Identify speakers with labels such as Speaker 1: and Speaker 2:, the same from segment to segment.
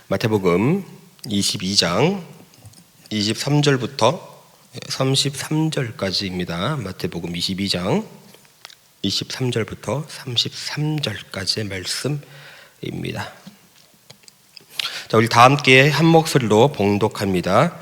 Speaker 1: 마태복음 22장 23절부터 33절까지입니다. 마태복음 22장 23절부터 33절까지의 말씀입니다. 자, 우리 다 함께 한 목소리로 봉독합니다.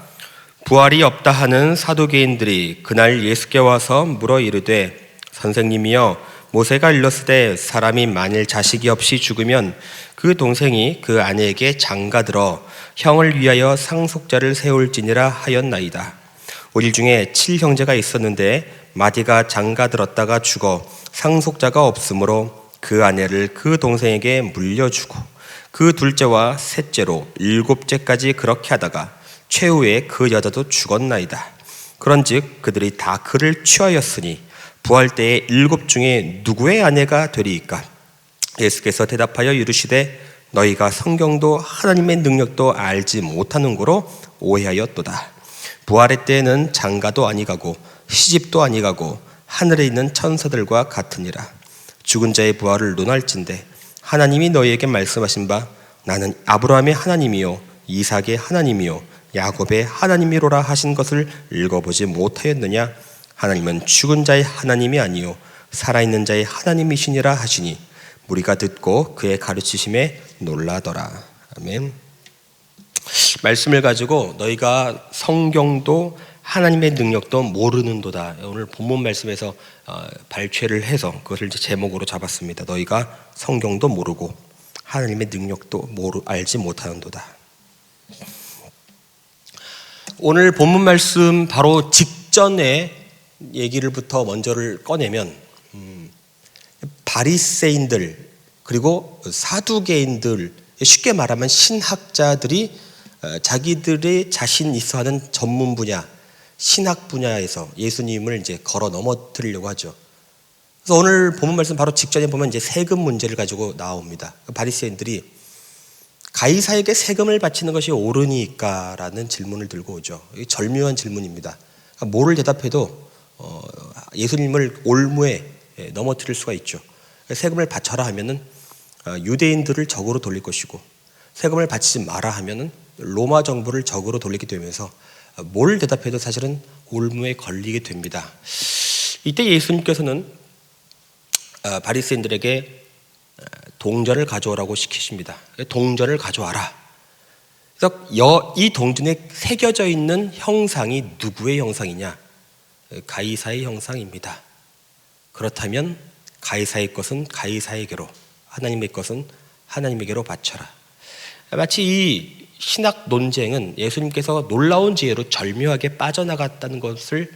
Speaker 1: 부활이 없다 하는 사두개인들이 그날 예수께 와서 물어 이르되 선생님이여, 모세가 일렀으되 사람이 만일 자식이 없이 죽으면 그 동생이 그 아내에게 장가들어 형을 위하여 상속자를 세울지니라 하였나이다. 우리 중에 7형제가 있었는데 마디가 장가들었다가 죽어 상속자가 없으므로 그 아내를 그 동생에게 물려주고 그 둘째와 셋째로 7째까지 그렇게 하다가 최후에 그 여자도 죽었나이다. 그런즉 그들이 다 그를 취하였으니 부활 때에 7 중에 누구의 아내가 되리이까? 예수께서 대답하여 이르시되 너희가 성경도 하나님의 능력도 알지 못하는 고로 오해하였도다. 부활의 때에는 장가도 아니가고 시집도 아니가고 하늘에 있는 천사들과 같으니라. 죽은 자의 부활을 논할진대 하나님이 너희에게 말씀하신 바 나는 아브라함의 하나님이요 이삭의 하나님이요 야곱의 하나님이로라 하신 것을 읽어보지 못하였느냐? 하나님은 죽은 자의 하나님이 아니요 살아있는 자의 하나님이시니라 하시니 무리가 듣고 그의 가르치심에 놀라더라. 아멘. 말씀을 가지고 너희가 성경도 하나님의 능력도 모르는도다. 오늘 본문 말씀에서 발췌를 해서 그것을 이제 제목으로 잡았습니다. 너희가 성경도 모르고 하나님의 능력도 알지 못하는도다. 오늘 본문 말씀 바로 직전에 얘기를부터 먼저를 꺼내면 바리새인들 그리고 사두개인들, 쉽게 말하면 신학자들이 자기들의 자신 있어하는 전문 분야, 신학 분야에서 예수님을 이제 걸어 넘어뜨리려고 하죠. 그래서 오늘 본문 말씀 바로 직전에 보면 이제 세금 문제를 가지고 나옵니다. 바리새인들이 가이사에게 세금을 바치는 것이 옳으니까라는 질문을 들고 오죠. 이게 절묘한 질문입니다. 뭐를 대답해도 예수님을 올무에 넘어뜨릴 수가 있죠. 세금을 바쳐라 하면은 유대인들을 적으로 돌릴 것이고 세금을 바치지 마라 하면은 로마 정부를 적으로 돌리게 되면서 뭘 대답해도 사실은 올무에 걸리게 됩니다. 이때 예수님께서는 바리새인들에게 동전을 가져오라고 시키십니다. 동전을 가져와라. 그래서 이 동전에 새겨져 있는 형상이 누구의 형상이냐? 가이사의 형상입니다. 그렇다면 가이사의 것은 가이사에게로, 하나님의 것은 하나님에게로 바쳐라. 마치 이 신학 논쟁은 예수님께서 놀라운 지혜로 절묘하게 빠져나갔다는 것을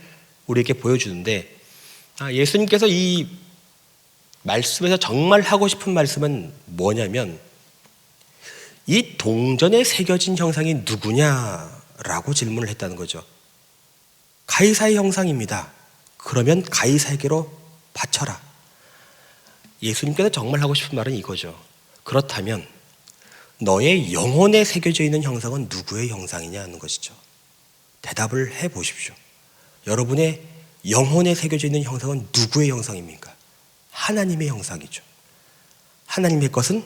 Speaker 1: 우리에게 보여주는데, 예수님께서 이 말씀에서 정말 하고 싶은 말씀은 뭐냐면 이 동전에 새겨진 형상이 누구냐라고 질문을 했다는 거죠. 가이사의 형상입니다. 그러면 가이사에게로 바쳐라. 예수님께서 정말 하고 싶은 말은 이거죠. 그렇다면 너의 영혼에 새겨져 있는 형상은 누구의 형상이냐는 것이죠. 대답을 해보십시오. 여러분의 영혼에 새겨져 있는 형상은 누구의 형상입니까? 하나님의 형상이죠. 하나님의 것은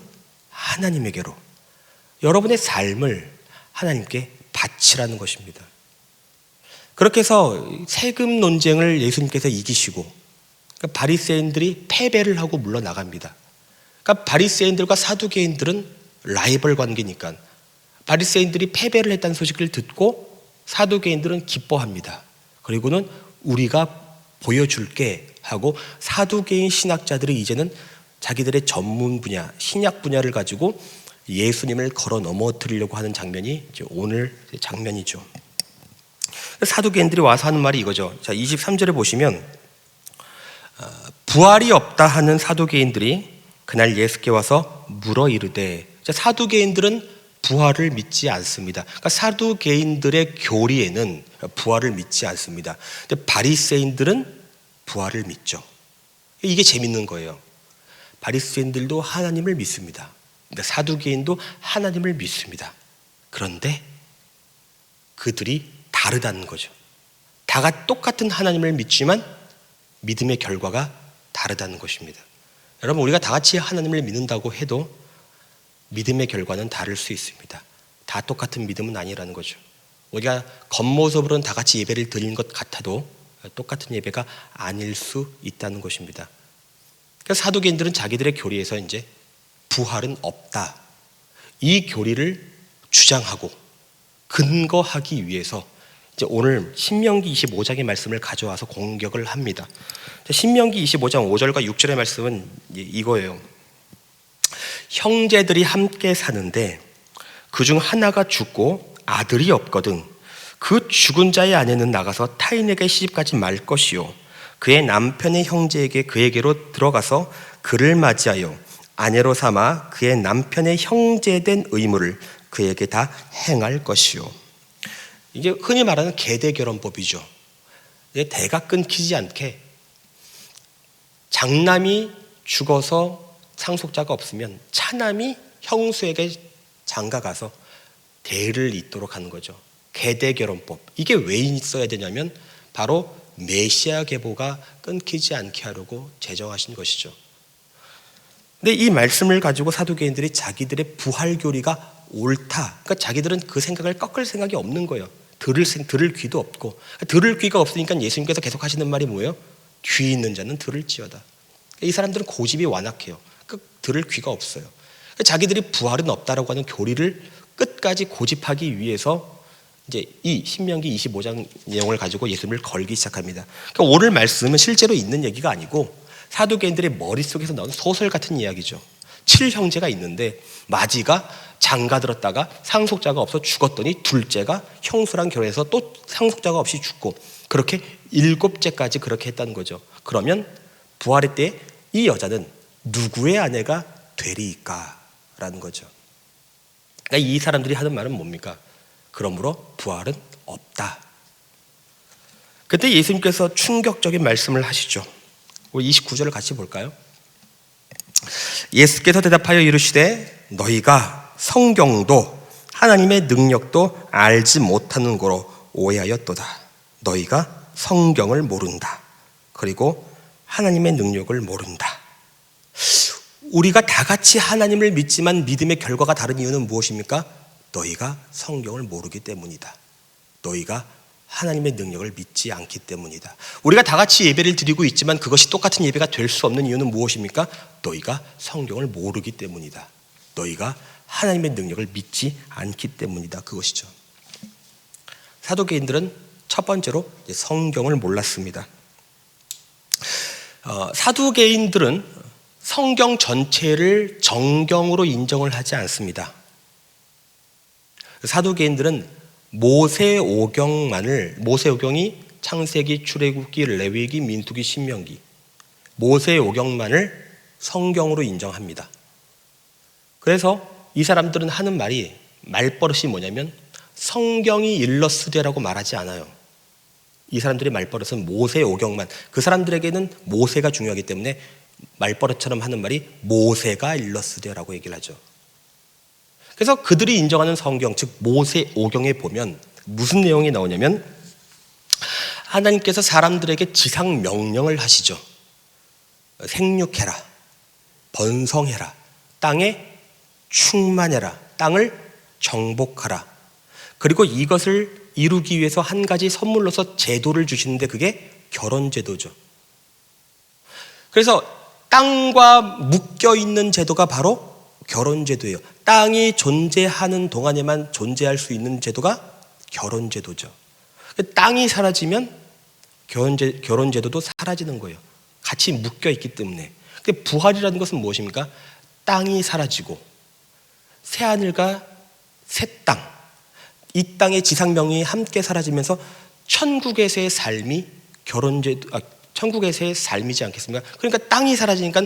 Speaker 1: 하나님에게로, 여러분의 삶을 하나님께 바치라는 것입니다. 그렇게 해서 세금 논쟁을 예수님께서 이기시고 바리새인들이 패배를 하고 물러나갑니다. 그러니까 바리새인들과 사두개인들은 라이벌 관계니까 바리새인들이 패배를 했다는 소식을 듣고 사두개인들은 기뻐합니다. 그리고는 우리가 보여줄게 하고 사두개인 신학자들이 이제는 자기들의 전문 분야, 신약 분야를 가지고 예수님을 걸어 넘어뜨리려고 하는 장면이 이제 오늘 장면이죠. 사두개인들이 와서 하는 말이 이거죠. 자, 23절에 보시면 부활이 없다 하는 사두개인들이 그날 예수께 와서 물어 이르되, 사두개인들은 부활을 믿지 않습니다. 그러니까 사두개인들의 교리에는 부활을 믿지 않습니다. 근데 바리새인들은 부활을 믿죠. 이게 재밌는 거예요. 바리새인들도 하나님을 믿습니다. 근데 사두개인도 하나님을 믿습니다. 그런데 그들이 다르다는 거죠. 다가 똑같은 하나님을 믿지만 믿음의 결과가 다르다는 것입니다. 여러분, 우리가 다 같이 하나님을 믿는다고 해도 믿음의 결과는 다를 수 있습니다. 다 똑같은 믿음은 아니라는 거죠. 우리가 겉모습으로는 다 같이 예배를 드리는 것 같아도 똑같은 예배가 아닐 수 있다는 것입니다. 그래서 사두개인들은 자기들의 교리에서 이제 부활은 없다, 이 교리를 주장하고 근거하기 위해서 이제 오늘 신명기 25장의 말씀을 가져와서 공격을 합니다. 신명기 25장 5절과 6절의 말씀은 이거예요. 형제들이 함께 사는데 그중 하나가 죽고 아들이 없거든 그 죽은 자의 아내는 나가서 타인에게 시집가지 말 것이요 그의 남편의 형제에게 그에게로 들어가서 그를 맞이하여 아내로 삼아 그의 남편의 형제된 의무를 그에게 다 행할 것이요. 이게 흔히 말하는 계대결혼법이죠. 대가 끊기지 않게 장남이 죽어서 상속자가 없으면 차남이 형수에게 장가가서 대를 잇도록 하는 거죠. 계대결혼법. 이게 왜 있어야 되냐면 바로 메시아 계보가 끊기지 않게 하려고 제정하신 것이죠. 근데 이 말씀을 가지고 사두개인들이 자기들의 부활교리가 옳다, 그러니까 자기들은 그 생각을 꺾을 생각이 없는 거예요. 들을 귀도 없고, 들을 귀가 없으니까 예수님께서 계속 하시는 말이 뭐예요? 귀 있는 자는 들을지어다. 이 사람들은 고집이 완악해요. 들을 귀가 없어요. 자기들이 부활은 없다라고 하는 교리를 끝까지 고집하기 위해서 이제 이 신명기 25장 내용을 가지고 예수님을 걸기 시작합니다. 그러니까 오늘 말씀은 실제로 있는 얘기가 아니고 사두개인들의 머릿속에서 나온 소설 같은 이야기죠. 7형제가 있는데 마지가 장가들었다가 상속자가 없어 죽었더니 둘째가 형수랑 결혼해서 또 상속자가 없이 죽고 그렇게 7째까지 그렇게 했다는 거죠. 그러면 부활의 때 이 여자는 누구의 아내가 되리까? 라는 거죠. 그러니까 이 사람들이 하는 말은 뭡니까? 그러므로 부활은 없다. 그때 예수님께서 충격적인 말씀을 하시죠. 우리 29절을 같이 볼까요? 예수께서 대답하여 이르시되 너희가 성경도 하나님의 능력도 알지 못하는 거로 오해하였도다. 너희가 성경을 모른다. 그리고 하나님의 능력을 모른다. 우리가 다 같이 하나님을 믿지만 믿음의 결과가 다른 이유는 무엇입니까? 너희가 성경을 모르기 때문이다. 너희가 하나님의 능력을 믿지 않기 때문이다. 우리가 다 같이 예배를 드리고 있지만 그것이 똑같은 예배가 될 수 없는 이유는 무엇입니까? 너희가 성경을 모르기 때문이다. 너희가 하나님의 능력을 믿지 않기 때문이다. 그것이죠. 사두개인들은 첫 번째로 성경을 몰랐습니다. 사두개인들은 성경 전체를 정경으로 인정을 하지 않습니다. 사두개인들은 모세오경이 창세기, 출애굽기, 레위기, 민수기, 신명기 모세오경만을 성경으로 인정합니다. 그래서 이 사람들은 하는 말버릇이 뭐냐면 성경이 일러스되라고 말하지 않아요. 이 사람들의 말버릇은 모세오경만, 그 사람들에게는 모세가 중요하기 때문에 말버릇처럼 하는 말이 모세가 일러스되라고 얘기를 하죠. 그래서 그들이 인정하는 성경, 즉 모세오경에 보면 무슨 내용이 나오냐면 하나님께서 사람들에게 지상 명령을 하시죠. 생육해라, 번성해라, 땅에 충만해라, 땅을 정복하라. 그리고 이것을 이루기 위해서 한 가지 선물로서 제도를 주시는데 그게 결혼제도죠. 그래서 땅과 묶여있는 제도가 바로 결혼제도예요. 땅이 존재하는 동안에만 존재할 수 있는 제도가 결혼제도죠. 땅이 사라지면 결혼제도도 사라지는 거예요. 같이 묶여있기 때문에. 부활이라는 것은 무엇입니까? 땅이 사라지고 새하늘과 새 땅, 이 땅의 지상명령이 함께 사라지면서 천국에서의 삶이 천국에서의 삶이지 않겠습니까? 그러니까 땅이 사라지니까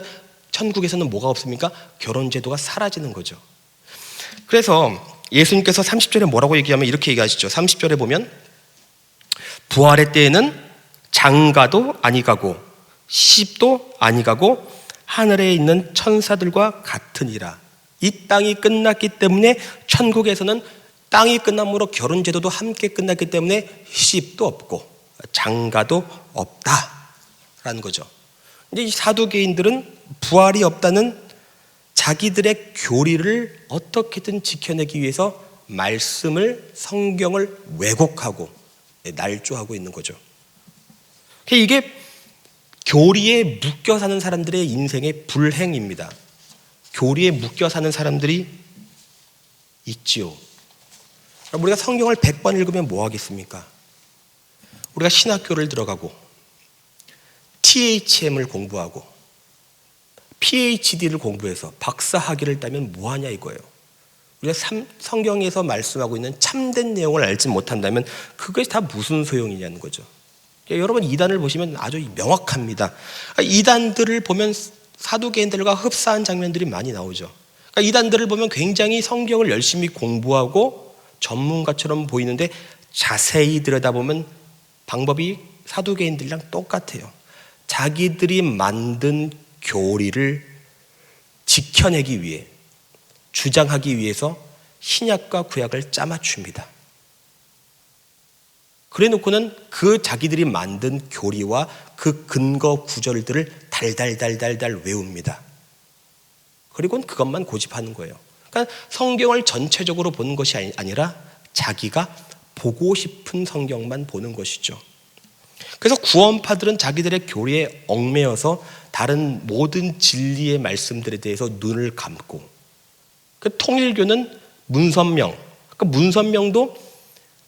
Speaker 1: 천국에서는 뭐가 없습니까? 결혼제도가 사라지는 거죠. 그래서 예수님께서 30절에 뭐라고 얘기하면 이렇게 얘기하시죠. 30절에 보면 부활의 때에는 장가도 아니 가고 시집도 아니 가고 하늘에 있는 천사들과 같으니라. 이 땅이 끝났기 때문에 천국에서는 땅이 끝남으로 결혼제도도 함께 끝났기 때문에 시집도 없고 장가도 없다라는 거죠. 이제 이 사두개인들은 부활이 없다는 자기들의 교리를 어떻게든 지켜내기 위해서 말씀을, 성경을 왜곡하고 날조하고 있는 거죠. 이게 교리에 묶여 사는 사람들의 인생의 불행입니다. 교리에 묶여 사는 사람들이 있지요. 우리가 성경을 100번 읽으면 뭐 하겠습니까? 우리가 신학교를 들어가고 THM을 공부하고 PhD를 공부해서 박사학위를 따면 뭐 하냐 이거예요. 우리가 성경에서 말씀하고 있는 참된 내용을 알지 못한다면 그것이 다 무슨 소용이냐는 거죠. 여러분 이단을 보시면 아주 명확합니다. 이단들을 보면 사두개인들과 흡사한 장면들이 많이 나오죠. 이단들을 보면 굉장히 성경을 열심히 공부하고 전문가처럼 보이는데 자세히 들여다보면 방법이 사두개인들이랑 똑같아요. 자기들이 만든 교리를 지켜내기 위해, 주장하기 위해서 신약과 구약을 짜맞춥니다. 그래 놓고는 그 자기들이 만든 교리와 그 근거 구절들을 달달달달달 외웁니다. 그리고는 그것만 고집하는 거예요. 그러니까 성경을 전체적으로 보는 것이 아니라 자기가 보고 싶은 성경만 보는 것이죠. 그래서 구원파들은 자기들의 교리에 얽매여서 다른 모든 진리의 말씀들에 대해서 눈을 감고, 그 통일교는 문선명, 그 문선명도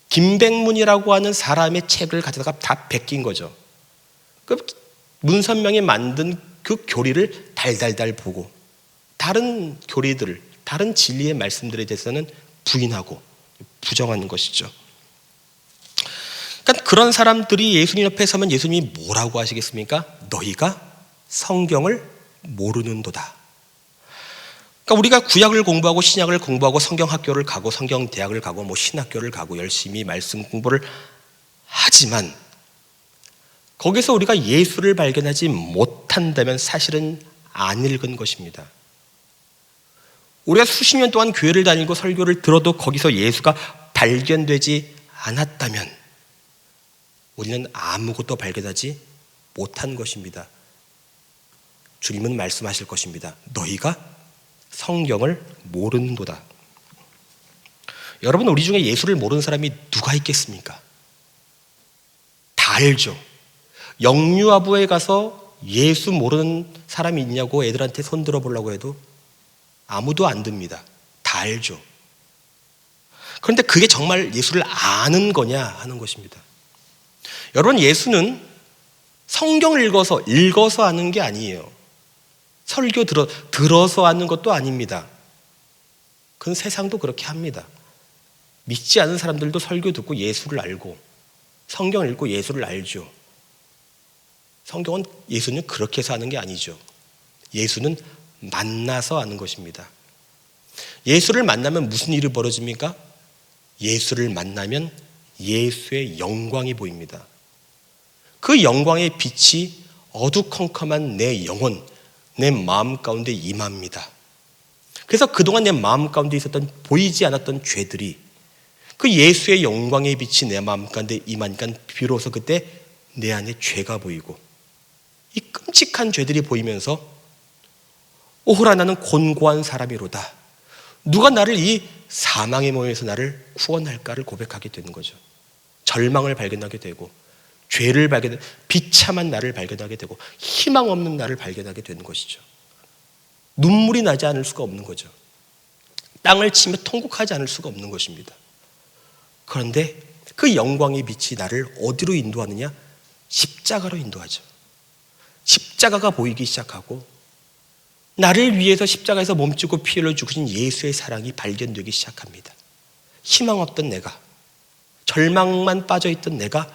Speaker 1: 김백문이라고 하는 사람의 책을 가져다가 다 베낀 거죠. 그 문선명이 만든 그 교리를 달달달 보고 다른 교리들, 다른 진리의 말씀들에 대해서는 부인하고 부정하는 것이죠. 그러니까 그런 사람들이 예수님 옆에 서면 예수님이 뭐라고 하시겠습니까? 너희가 성경을 모르는도다. 그러니까 우리가 구약을 공부하고 신약을 공부하고 성경학교를 가고 성경대학을 가고 뭐 신학교를 가고 열심히 말씀 공부를 하지만 거기서 우리가 예수를 발견하지 못한다면 사실은 안 읽은 것입니다. 우리가 수십 년 동안 교회를 다니고 설교를 들어도 거기서 예수가 발견되지 않았다면 우리는 아무것도 발견하지 못한 것입니다. 주님은 말씀하실 것입니다. 너희가 성경을 모르는도다. 여러분, 우리 중에 예수를 모르는 사람이 누가 있겠습니까? 다 알죠. 영유아부에 가서 예수 모르는 사람이 있냐고 애들한테 손 들어보려고 해도 아무도 안 듭니다. 다 알죠. 그런데 그게 정말 예수를 아는 거냐 하는 것입니다. 여러분, 예수는 성경을 읽어서 아는 게 아니에요. 설교 들어서 아는 것도 아닙니다. 그건 세상도 그렇게 합니다. 믿지 않은 사람들도 설교 듣고 예수를 알고 성경을 읽고 예수를 알죠. 성경은 예수는 그렇게 해서 아는 게 아니죠. 예수는 만나서 아는 것입니다. 예수를 만나면 무슨 일이 벌어집니까? 예수를 만나면 예수의 영광이 보입니다. 그 영광의 빛이 어두컴컴한 내 영혼, 내 마음 가운데 임합니다. 그래서 그동안 내 마음 가운데 있었던 보이지 않았던 죄들이 그 예수의 영광의 빛이 내 마음 가운데 임하니까 비로소 그때 내 안에 죄가 보이고 이 끔찍한 죄들이 보이면서 오호라 나는 곤고한 사람이로다. 누가 나를 이 사망의 몸에서 나를 구원할까를 고백하게 되는 거죠. 절망을 발견하게 되고 죄를 발견해 비참한 나를 발견하게 되고 희망 없는 나를 발견하게 되는 것이죠. 눈물이 나지 않을 수가 없는 거죠. 땅을 치며 통곡하지 않을 수가 없는 것입니다. 그런데 그 영광의 빛이 나를 어디로 인도하느냐? 십자가로 인도하죠. 십자가가 보이기 시작하고 나를 위해서 십자가에서 몸짓고 피 흘려 죽으신 예수의 사랑이 발견되기 시작합니다. 희망 없던 내가, 절망만 빠져있던 내가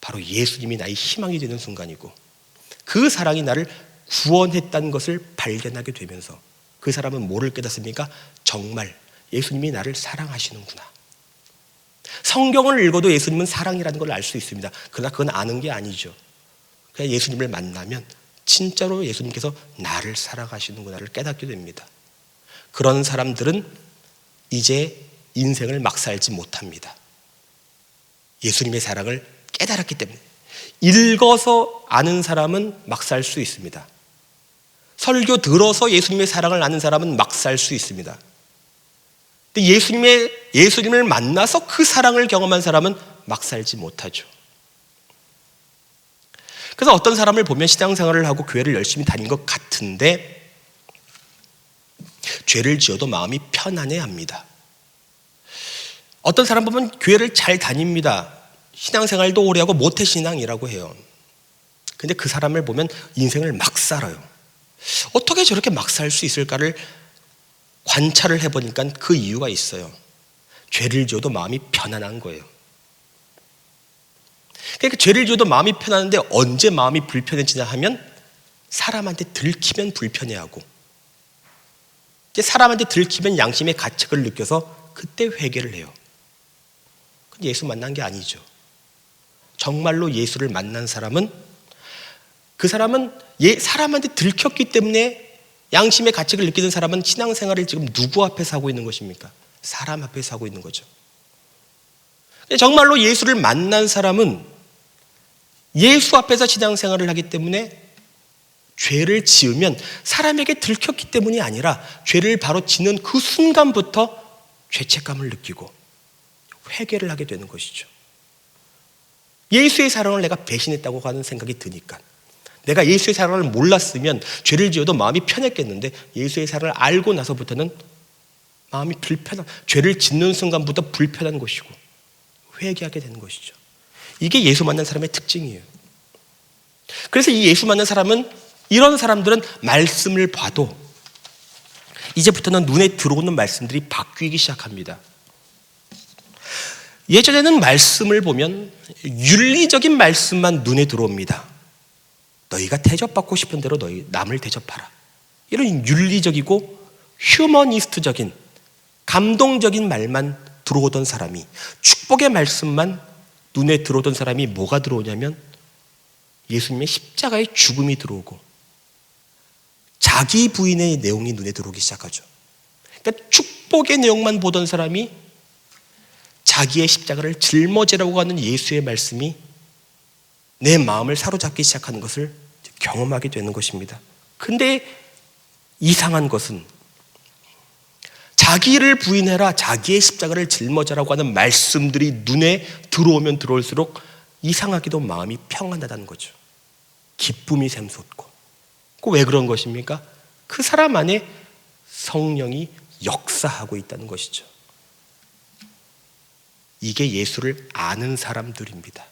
Speaker 1: 바로 예수님이 나의 희망이 되는 순간이고 그 사랑이 나를 구원했다는 것을 발견하게 되면서 그 사람은 뭐를 깨닫습니까? 정말 예수님이 나를 사랑하시는구나. 성경을 읽어도 예수님은 사랑이라는 걸 알 수 있습니다. 그러나 그건 아는 게 아니죠. 그냥 예수님을 만나면 진짜로 예수님께서 나를 사랑하시는구나를 깨닫게 됩니다. 그런 사람들은 이제 인생을 막 살지 못합니다. 예수님의 사랑을 깨달았기 때문에. 읽어서 아는 사람은 막 살 수 있습니다. 설교 들어서 예수님의 사랑을 아는 사람은 막 살 수 있습니다. 근데 예수님을 만나서 그 사랑을 경험한 사람은 막 살지 못하죠. 그래서 어떤 사람을 보면 신앙생활을 하고 교회를 열심히 다닌 것 같은데 죄를 지어도 마음이 편안해합니다. 어떤 사람 보면 교회를 잘 다닙니다. 신앙생활도 오래 하고 모태신앙이라고 해요. 근데 그 사람을 보면 인생을 막 살아요. 어떻게 저렇게 막 살 수 있을까를 관찰을 해보니까 그 이유가 있어요. 죄를 지어도 마음이 편안한 거예요. 그러니까 죄를 지어도 마음이 편안한데 언제 마음이 불편해지냐 하면 사람한테 들키면 불편해하고 사람한테 들키면 양심의 가책을 느껴서 그때 회개를 해요. 근데 예수 만난 게 아니죠. 정말로 예수를 만난 사람은 그 사람은 사람한테 들켰기 때문에 양심의 가책을 느끼는 사람은 신앙생활을 지금 누구 앞에서 하고 있는 것입니까? 사람 앞에서 하고 있는 거죠. 정말로 예수를 만난 사람은 예수 앞에서 신앙생활을 하기 때문에 죄를 지으면 사람에게 들켰기 때문이 아니라 죄를 바로 짓는 그 순간부터 죄책감을 느끼고 회개를 하게 되는 것이죠. 예수의 사랑을 내가 배신했다고 하는 생각이 드니까 내가 예수의 사랑을 몰랐으면 죄를 지어도 마음이 편했겠는데 예수의 사랑을 알고 나서부터는 마음이 죄를 짓는 순간부터 불편한 것이고 회개하게 되는 것이죠. 이게 예수 만난 사람의 특징이에요. 그래서 이 예수 만난 사람은 이런 사람들은 말씀을 봐도 이제부터는 눈에 들어오는 말씀들이 바뀌기 시작합니다. 예전에는 말씀을 보면 윤리적인 말씀만 눈에 들어옵니다. 너희가 대접받고 싶은 대로 너희 남을 대접하라. 이런 윤리적이고 휴머니스트적인 감동적인 말만 들어오던 사람이 축복의 말씀만 눈에 들어오던 사람이 뭐가 들어오냐면 예수님의 십자가의 죽음이 들어오고 자기 부인의 내용이 눈에 들어오기 시작하죠. 그러니까 축복의 내용만 보던 사람이 자기의 십자가를 짊어지라고 하는 예수의 말씀이 내 마음을 사로잡기 시작하는 것을 경험하게 되는 것입니다. 근데 이상한 것은 자기를 부인해라, 자기의 십자가를 짊어지라고 하는 말씀들이 눈에 들어오면 들어올수록 이상하게도 마음이 평안하다는 거죠. 기쁨이 샘솟고. 왜 그런 것입니까? 그 사람 안에 성령이 역사하고 있다는 것이죠. 이게 예수를 아는 사람들입니다.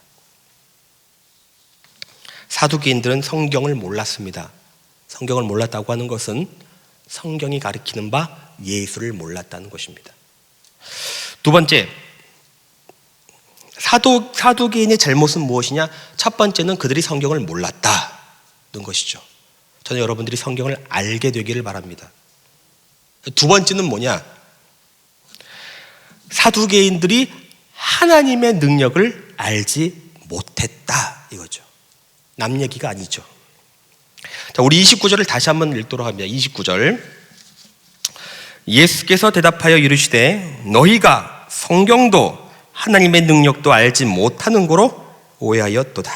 Speaker 1: 사두개인들은 성경을 몰랐습니다. 성경을 몰랐다고 하는 것은 성경이 가리키는 바 예수를 몰랐다는 것입니다. 두 번째, 사두개인의 잘못은 무엇이냐? 첫 번째는 그들이 성경을 몰랐다는 것이죠. 저는 여러분들이 성경을 알게 되기를 바랍니다. 두 번째는 뭐냐? 사두개인들이 하나님의 능력을 알지 못했다 이거죠. 남 얘기가 아니죠. 자, 우리 29절을 다시 한번 읽도록 합니다. 29절. 예수께서 대답하여 이르시되 너희가 성경도 하나님의 능력도 알지 못하는 거로 오해하였도다.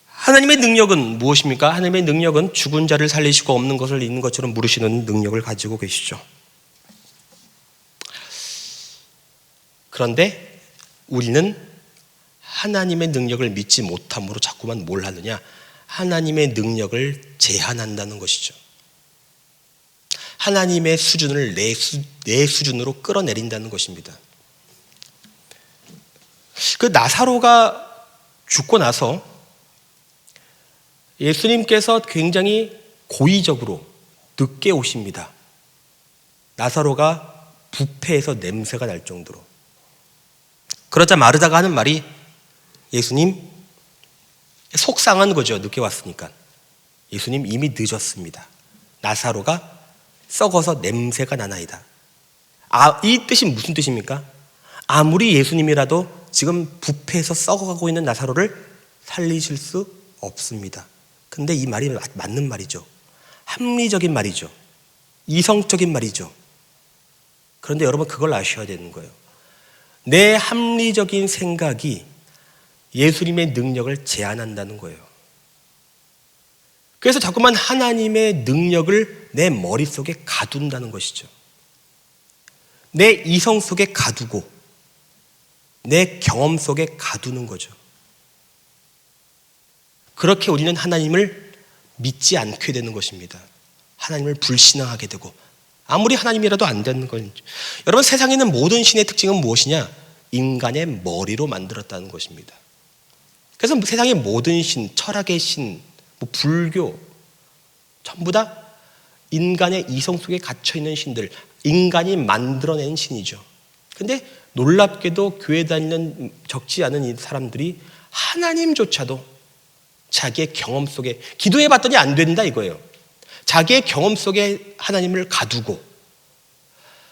Speaker 1: 하나님의 능력은 무엇입니까? 하나님의 능력은 죽은 자를 살리시고 없는 것을 있는 것처럼 물으시는 능력을 가지고 계시죠. 그런데 우리는 하나님의 능력을 믿지 못함으로 자꾸만 뭘 하느냐? 하나님의 능력을 제한한다는 것이죠. 하나님의 수준을 내 수준으로 끌어내린다는 것입니다. 그 나사로가 죽고 나서 예수님께서 굉장히 고의적으로 늦게 오십니다. 나사로가 부패해서 냄새가 날 정도로. 그러자 마르다가 하는 말이 예수님, 속상한 거죠. 늦게 왔으니까. 예수님 이미 늦었습니다. 나사로가 썩어서 냄새가 나나이다. 이 뜻이 무슨 뜻입니까? 아무리 예수님이라도 지금 부패해서 썩어가고 있는 나사로를 살리실 수 없습니다. 근데 이 말이 맞는 말이죠. 합리적인 말이죠. 이성적인 말이죠. 그런데 여러분 그걸 아셔야 되는 거예요. 내 합리적인 생각이 예수님의 능력을 제한한다는 거예요. 그래서 자꾸만 하나님의 능력을 내 머릿속에 가둔다는 것이죠. 내 이성 속에 가두고 내 경험 속에 가두는 거죠. 그렇게 우리는 하나님을 믿지 않게 되는 것입니다. 하나님을 불신앙하게 되고, 아무리 하나님이라도 안 되는 건, 여러분, 세상에 있는 모든 신의 특징은 무엇이냐? 인간의 머리로 만들었다는 것입니다. 그래서 세상의 모든 신, 철학의 신, 불교, 전부 다 인간의 이성 속에 갇혀있는 신들, 인간이 만들어낸 신이죠. 근데 놀랍게도 교회 다니는 적지 않은 이 사람들이 하나님조차도 자기의 경험 속에, 기도해봤더니 안 된다 이거예요. 자기의 경험 속에 하나님을 가두고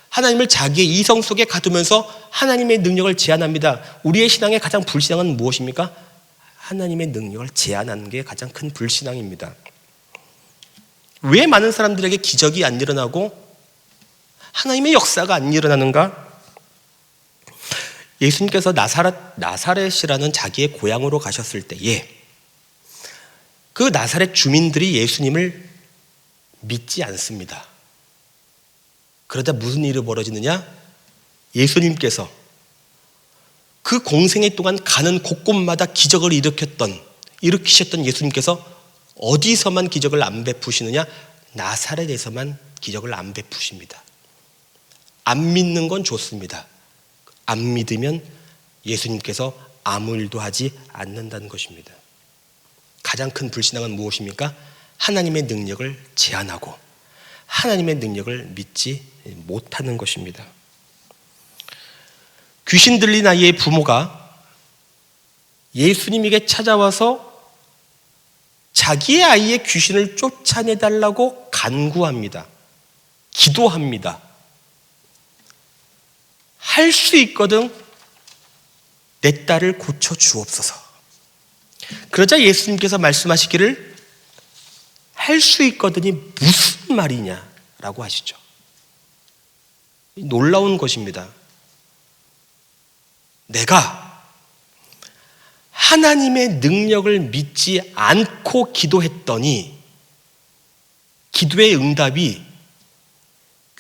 Speaker 1: 하나님을 자기의 이성 속에 가두면서 하나님의 능력을 제한합니다. 우리의 신앙의 가장 불신앙은 무엇입니까? 하나님의 능력을 제한하는 게 가장 큰 불신앙입니다. 왜 많은 사람들에게 기적이 안 일어나고 하나님의 역사가 안 일어나는가? 예수님께서 나사렛이라는 자기의 고향으로 가셨을 때에 그 나사렛 주민들이 예수님을 믿지 않습니다. 그러다 무슨 일이 벌어지느냐? 예수님께서 그 공생애 동안 가는 곳곳마다 기적을 일으키셨던 예수님께서 어디서만 기적을 안 베푸시느냐? 나사렛에서만 기적을 안 베푸십니다. 안 믿는 건 좋습니다. 안 믿으면 예수님께서 아무 일도 하지 않는다는 것입니다. 가장 큰 불신앙은 무엇입니까? 하나님의 능력을 제한하고 하나님의 능력을 믿지 못하는 것입니다. 귀신 들린 아이의 부모가 예수님에게 찾아와서 자기의 아이의 귀신을 쫓아내달라고 간구합니다. 기도합니다. 할 수 있거든 내 딸을 고쳐 주옵소서. 그러자 예수님께서 말씀하시기를 할 수 있거든이 무슨 말이냐라고 하시죠. 놀라운 것입니다. 내가 하나님의 능력을 믿지 않고 기도했더니 기도의 응답이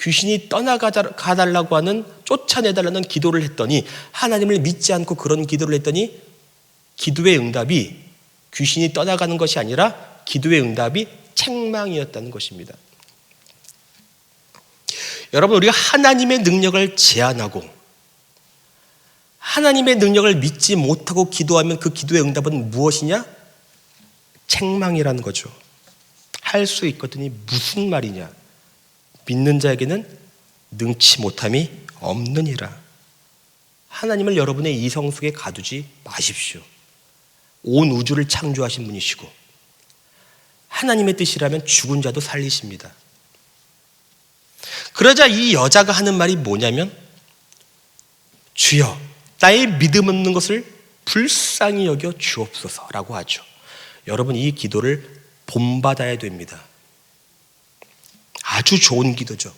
Speaker 1: 귀신이 떠나가달라고 하는, 쫓아내달라는 기도를 했더니, 하나님을 믿지 않고 그런 기도를 했더니 기도의 응답이 귀신이 떠나가는 것이 아니라 기도의 응답이 책망이었다는 것입니다. 여러분, 우리가 하나님의 능력을 제한하고 하나님의 능력을 믿지 못하고 기도하면 그 기도의 응답은 무엇이냐? 책망이라는 거죠. 할 수 있거든이 무슨 말이냐? 믿는 자에게는 능치 못함이 없느니라. 하나님을 여러분의 이성 속에 가두지 마십시오. 온 우주를 창조하신 분이시고 하나님의 뜻이라면 죽은 자도 살리십니다. 그러자 이 여자가 하는 말이 뭐냐면, 주여 나의 믿음 없는 것을 불쌍히 여겨 주옵소서라고 하죠. 여러분, 이 기도를 본받아야 됩니다. 아주 좋은 기도죠.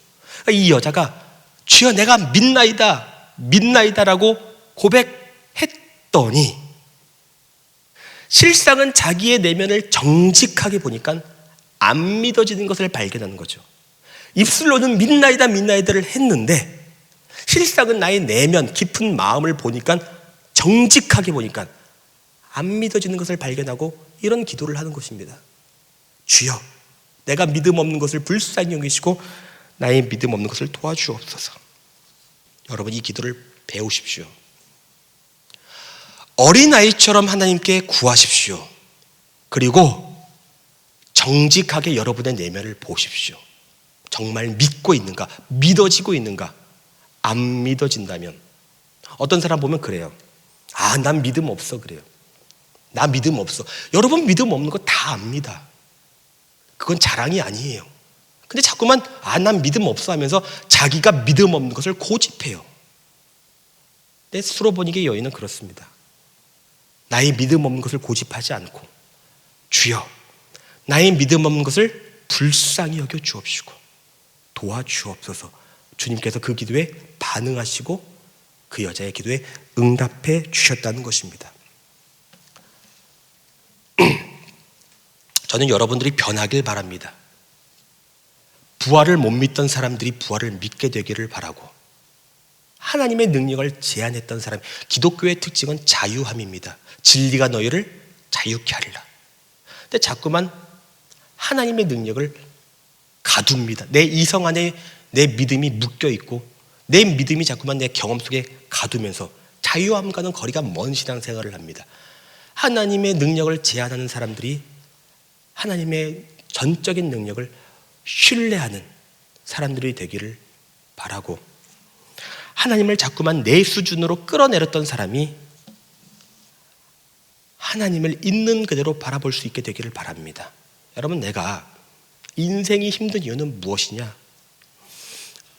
Speaker 1: 이 여자가 주여 내가 믿나이다라고 고백했더니 실상은 자기의 내면을 정직하게 보니까 안 믿어지는 것을 발견하는 거죠. 입술로는 믿나이다를 했는데 실상은 나의 내면 깊은 마음을 보니까, 정직하게 보니까 안 믿어지는 것을 발견하고 이런 기도를 하는 것입니다. 주여 내가 믿음 없는 것을 불쌍히 여기시고 나의 믿음 없는 것을 도와주옵소서. 여러분, 이 기도를 배우십시오. 어린아이처럼 하나님께 구하십시오. 그리고 정직하게 여러분의 내면을 보십시오. 정말 믿고 있는가? 믿어지고 있는가? 안 믿어진다면, 어떤 사람 보면 그래요. 난 믿음 없어 그래요. 나 믿음 없어. 여러분 믿음 없는 거 다 압니다. 그건 자랑이 아니에요. 근데 자꾸만 난 믿음 없어 하면서 자기가 믿음 없는 것을 고집해요. 내 스스로 보니까 여인은 그렇습니다. 나의 믿음 없는 것을 고집하지 않고, 주여 나의 믿음 없는 것을 불쌍히 여겨 주옵시고 도와주옵소서. 주님께서 그 기도에 반응하시고 그 여자의 기도에 응답해 주셨다는 것입니다. 저는 여러분들이 변하길 바랍니다. 부활을 못 믿던 사람들이 부활을 믿게 되기를 바라고, 하나님의 능력을 제한했던 사람. 기독교의 특징은 자유함입니다. 진리가 너희를 자유케 하리라. 근데 자꾸만 하나님의 능력을 가둡니다. 내 이성 안에 내 믿음이 묶여 있고 내 믿음이 자꾸만 내 경험 속에 가두면서 자유함과는 거리가 먼 신앙생활을 합니다. 하나님의 능력을 제한하는 사람들이 하나님의 전적인 능력을 신뢰하는 사람들이 되기를 바라고, 하나님을 자꾸만 내 수준으로 끌어내렸던 사람이 하나님을 있는 그대로 바라볼 수 있게 되기를 바랍니다. 여러분, 내가 인생이 힘든 이유는 무엇이냐?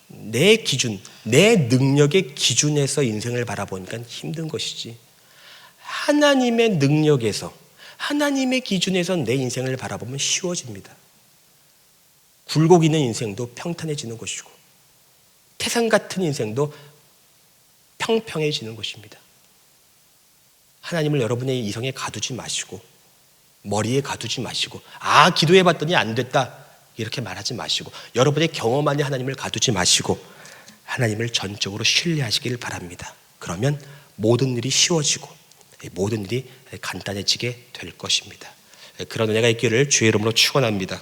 Speaker 1: 내 기준, 내 능력의 기준에서 인생을 바라보니까 힘든 것이지, 하나님의 능력에서, 하나님의 기준에서 내 인생을 바라보면 쉬워집니다. 굴곡 있는 인생도 평탄해지는 것이고 태산 같은 인생도 평평해지는 것입니다. 하나님을 여러분의 이성에 가두지 마시고, 머리에 가두지 마시고, 기도해봤더니 안 됐다 이렇게 말하지 마시고, 여러분의 경험 안에 하나님을 가두지 마시고 하나님을 전적으로 신뢰하시길 바랍니다. 그러면 모든 일이 쉬워지고 모든 일이 간단해지게 될 것입니다. 그런 은혜가 있기를 주의 이름으로 축원합니다.